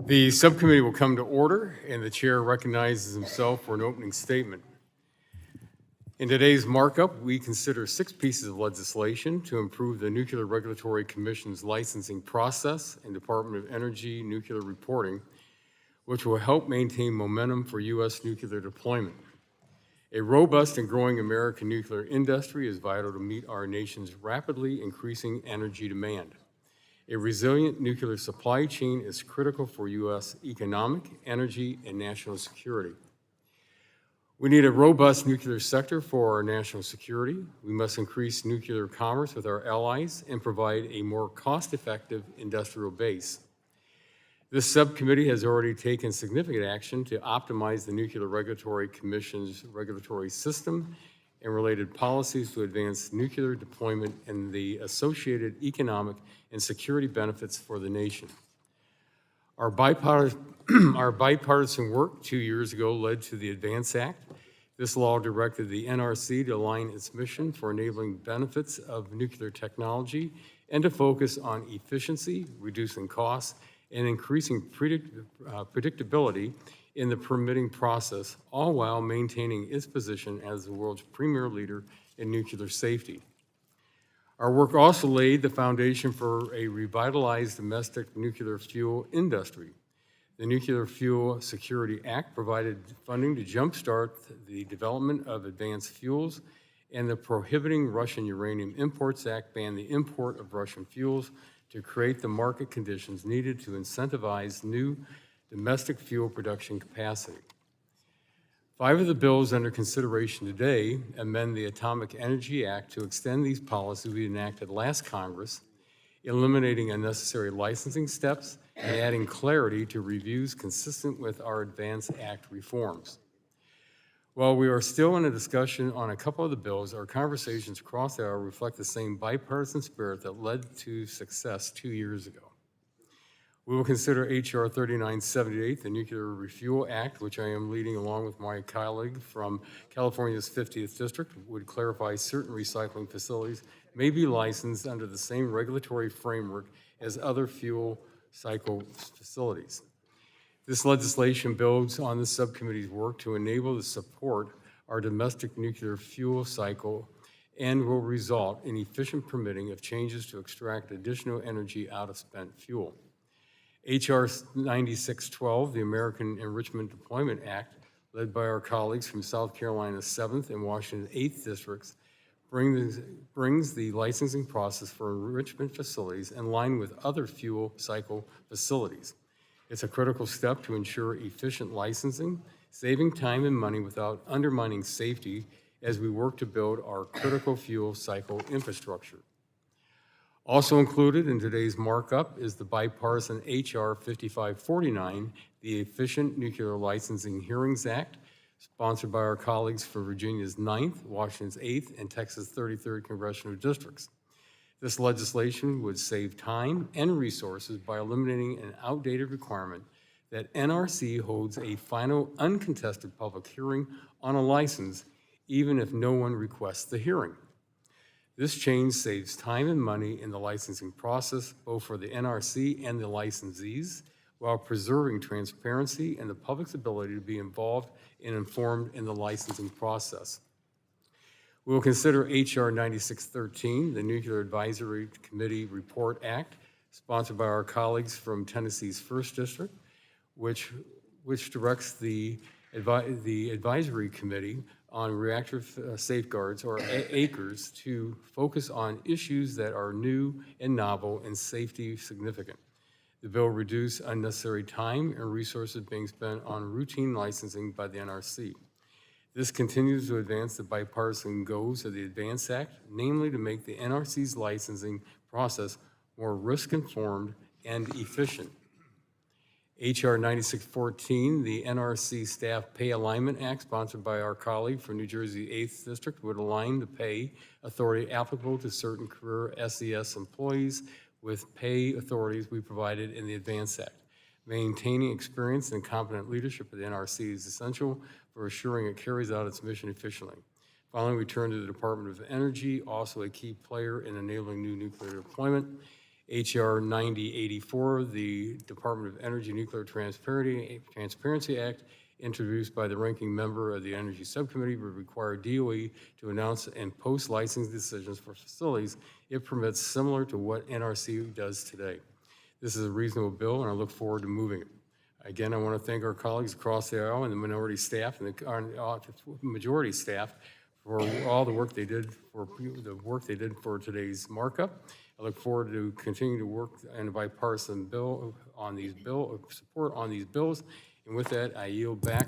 The subcommittee will come to order, and the chair recognizes himself for an opening statement. In today's markup, we consider 6 pieces of legislation to improve the Nuclear Regulatory Commission's licensing process and Department of Energy nuclear reporting, which will help maintain momentum for U.S. nuclear deployment. A robust and growing American nuclear industry is vital to meet our nation's rapidly increasing energy demand. A resilient nuclear supply chain is critical for U.S. economic, energy, and national security. We need a robust nuclear sector for our national security. We must increase nuclear commerce with our allies and provide a more cost-effective industrial base. This subcommittee has already taken significant action to optimize the Nuclear Regulatory Commission's regulatory system and related policies to advance nuclear deployment and the associated economic and security benefits for the nation. Our bipartisan work 2 years ago led to the ADVANCE Act. This law directed the NRC to align its mission for enabling benefits of nuclear technology and to focus on efficiency, reducing costs, and increasing predictability in the permitting process, all while maintaining its position as the world's premier leader in nuclear safety. Our work also laid the foundation for a revitalized domestic nuclear fuel industry. The Nuclear Fuel Security Act provided funding to jumpstart the development of advanced fuels, and the Prohibiting Russian Uranium Imports Act banned the import of Russian fuels to create the market conditions needed to incentivize new domestic fuel production capacity. 5 of the bills under consideration today amend the Atomic Energy Act to extend these policies we enacted last Congress, eliminating unnecessary licensing steps and adding clarity to reviews consistent with our ADVANCE Act reforms. While we are still in a discussion on a couple of the bills, our conversations across the aisle reflect the same bipartisan spirit that led to success 2 years ago. We will consider H.R. 3978, the Nuclear Refuel Act, which I am leading along with my colleague from California's 50th District, would clarify certain recycling facilities may be licensed under the same regulatory framework as other fuel cycle facilities. This legislation builds on the subcommittee's work to enable the support our domestic nuclear fuel cycle and will result in efficient permitting of changes to extract additional energy out of spent fuel. H.R. 9612, the American Enrichment Deployment Act, led by our colleagues from South Carolina's 7th and Washington's 8th districts, brings the licensing process for enrichment facilities in line with other fuel cycle facilities. It's a critical step to ensure efficient licensing, saving time and money without undermining safety as we work to build our critical fuel cycle infrastructure. Also included in today's markup is the bipartisan H.R. 5549, the Efficient Nuclear Licensing Hearings Act, sponsored by our colleagues from Virginia's 9th, Washington's 8th, and Texas' 33rd congressional districts. This legislation would save time and resources by eliminating an outdated requirement that NRC holds a final uncontested public hearing on a license, even if no one requests the hearing. This change saves time and money in the licensing process, both for the NRC and the licensees, while preserving transparency and the public's ability to be involved and informed in the licensing process. We will consider H.R. 9613, the Nuclear Advisory Committee Report Act, sponsored by our colleagues from Tennessee's 1st District, which directs the Advisory Committee on Reactor Safeguards, or ACRS, to focus on issues that are new and novel and safety significant. The bill reduces unnecessary time and resources being spent on routine licensing by the NRC. This continues to advance the bipartisan goals of the ADVANCE Act, namely to make the NRC's licensing process more risk-informed and efficient. H.R. 9614, the NRC Staff Pay Alignment Act, sponsored by our colleague from New Jersey 8th District, would align the pay authority applicable to certain career SES employees with pay authorities we provided in the ADVANCE Act. Maintaining experienced and competent leadership of the NRC is essential for assuring it carries out its mission efficiently. Finally, we turn to the Department of Energy, also a key player in enabling new nuclear deployment. H.R. 9084, the Department of Energy Nuclear Transparency Act, introduced by the ranking member of the Energy Subcommittee, would require DOE to announce and post license decisions for facilities it permits, similar to what NRC does today. This is a reasonable bill, and I look forward to moving it. Again, I want to thank our colleagues across the aisle and the minority staff and the majority staff for all the work they did for today's markup. I look forward to continuing to work in a bipartisan bill on these support on these bills. And with that, I yield back